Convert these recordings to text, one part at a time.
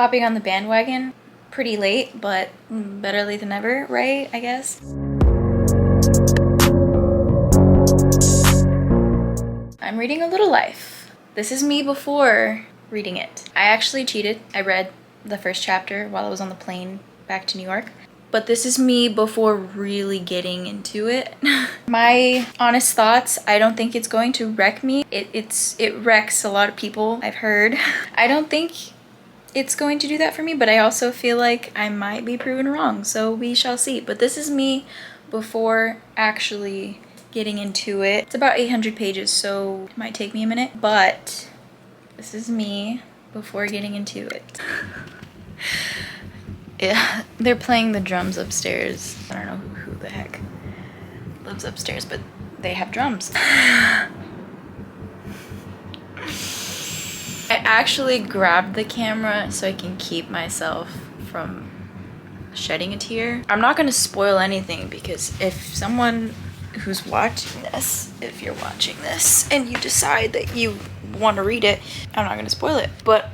hopping on the bandwagon pretty late, but better late than never, right? I guess. I'm reading A Little Life. This is me before reading it. I actually cheated. I read the first chapter while I was on the plane back to New York. But this is me before really getting into it. My honest thoughts, I don't think it's going to wreck me. It wrecks a lot of people, I've heard. I don't think it's going to do that for me, but I also feel like I might be proven wrong, so we shall see. But this is me before actually getting into it. It's about 800 pages, so it might take me a minute, but this is me before getting into it. Yeah, they're playing the drums upstairs. I don't know who the heck lives upstairs, but they have drums. I actually grabbed the camera so I can keep myself from shedding a tear. I'm not gonna spoil anything because if someone who's watching this, if you're watching this and you decide that you want to read it, I'm not gonna spoil it, but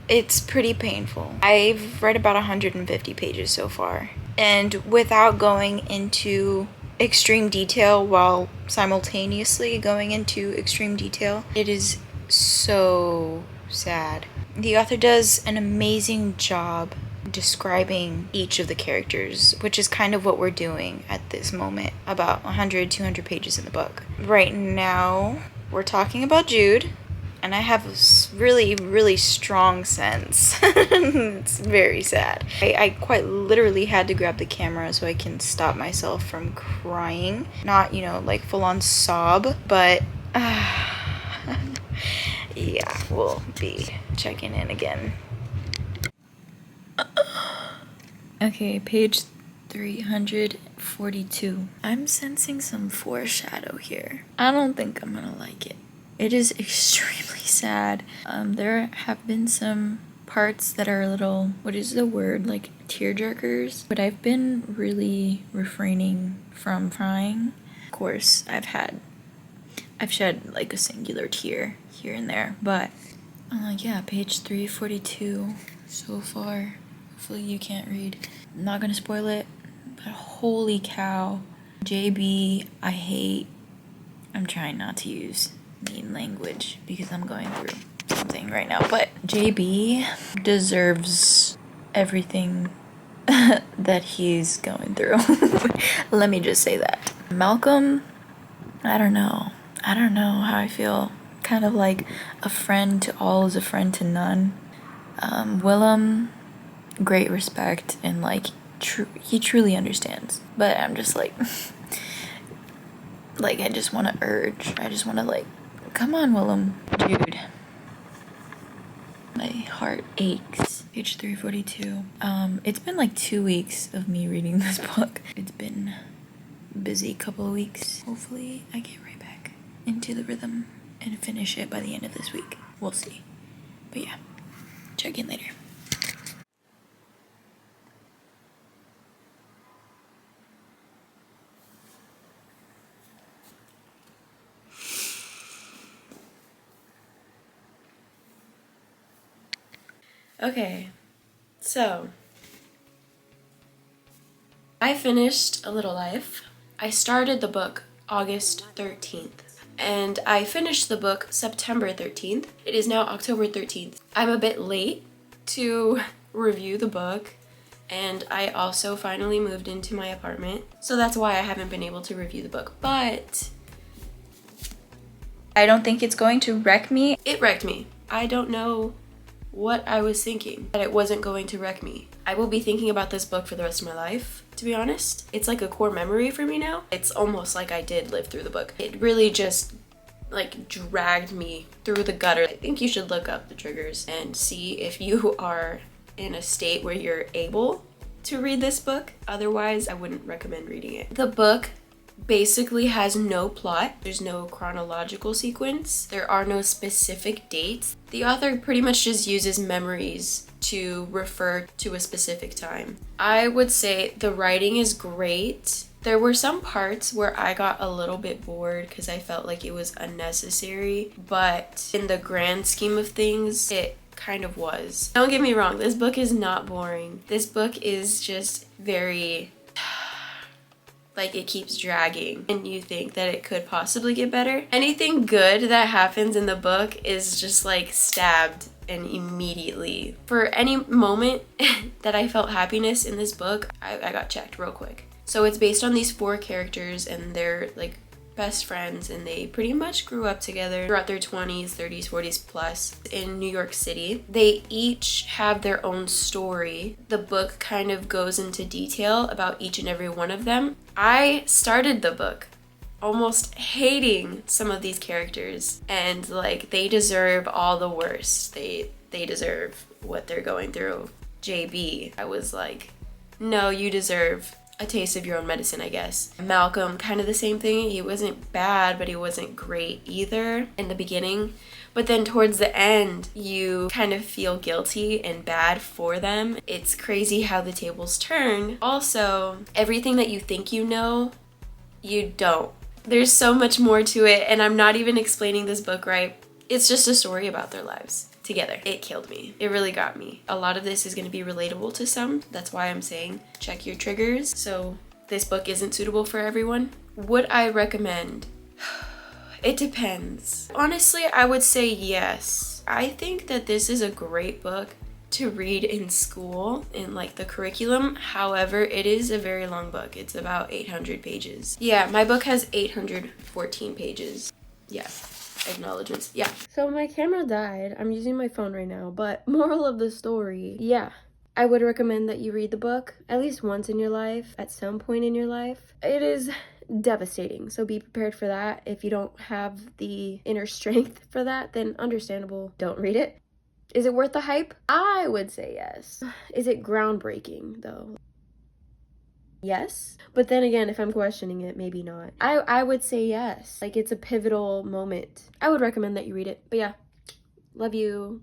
it's pretty painful. I've read about 150 pages so far, and without going into extreme detail while simultaneously going into extreme detail, it is so sad. The author does an amazing job describing each of the characters, which is kind of what we're doing at this moment, about 100-200 pages in the book. Right now, we're talking about Jude, and I have a really strong sense. It's very sad. I quite literally had to grab the camera so I can stop myself from crying. Not, like full-on sob, but yeah, we'll be checking in again. Okay, page 342. I'm sensing some foreshadow here. I don't think I'm gonna like it. It is extremely sad. There have been some parts that are a little, what is the word, like tearjerkers, but I've been really refraining from crying. Of course, I've shed like a singular tear here and there, but I'm like, yeah, page 342 so far. Hopefully you can't read. I'm not gonna spoil it, but holy cow. JB, I'm trying not to use mean language because I'm going through something right now, but JB deserves everything that he's going through. Let me just say that. Malcolm, I don't know how I feel. Kind of like a friend to all is a friend to none. Willem, great respect, and like he truly understands, but I'm just like I just want to like, come on, Willem. Dude, my heart aches. Page 342. It's been like 2 weeks of me reading this book. It's been a busy couple of weeks. Hopefully I get right back into the rhythm and finish it by the end of this week. We'll see. But yeah, check in later. Okay, so I finished A Little Life. I started the book August 13th, and I finished the book September 13th. It is now October 13th. I'm a bit late to review the book, and I also finally moved into my apartment, so that's why I haven't been able to review the book, but I don't think it's going to wreck me. It wrecked me. I don't know what I was thinking, that it wasn't going to wreck me. I will be thinking about this book for the rest of my life, to be honest. It's like a core memory for me now. It's almost like I did live through the book. It really just like dragged me through the gutter. I think you should look up the triggers and see if you are in a state where you're able to read this book. Otherwise, I wouldn't recommend reading it. The book basically has no plot. There's no chronological sequence. There are no specific dates. The author pretty much just uses memories to refer to a specific time. I would say the writing is great. There were some parts where I got a little bit bored because I felt like it was unnecessary, but in the grand scheme of things, it kind of was. Don't get me wrong, this book is not boring. This book is just very, like, it keeps dragging and you think that it could possibly get better. Anything good that happens in the book is just like stabbed and immediately. For any moment that I felt happiness in this book, I got checked real quick. So it's based on these 4 characters and they're like best friends, and they pretty much grew up together throughout their 20s, 30s, 40s plus in New York City. They each have their own story. The book kind of goes into detail about each and every one of them. I started the book almost hating some of these characters, and like, they deserve all the worst. They deserve what they're going through. JB, I was like, no, you deserve a taste of your own medicine, I guess. Malcolm, kind of the same thing. He wasn't bad, but he wasn't great either in the beginning. But then towards the end, you kind of feel guilty and bad for them. It's crazy how the tables turn. Also, everything that you think you know, you don't. There's so much more to it, and I'm not even explaining this book right. It's just a story about their lives together. It killed me. It really got me. A lot of this is going to be relatable to some. That's why I'm saying check your triggers. So this book isn't suitable for everyone. Would I recommend? It depends. Honestly, I would say yes. I think that this is a great book to read in school in like the curriculum. However, it is a very long book. It's about 800 pages. Yeah, my book has 814 pages. Yeah. Acknowledgements. Yeah. So my camera died. I'm using my phone right now, but moral of the story, yeah. I would recommend that you read the book at least once in your life, at some point in your life. It is devastating, so be prepared for that. If you don't have the inner strength for that, then understandable, don't read it. Is it worth the hype? I would say yes. Is it groundbreaking though? Yes, but then again, if I'm questioning it, maybe not. I would say yes. Like, it's a pivotal moment. I would recommend that you read it. But yeah, love you.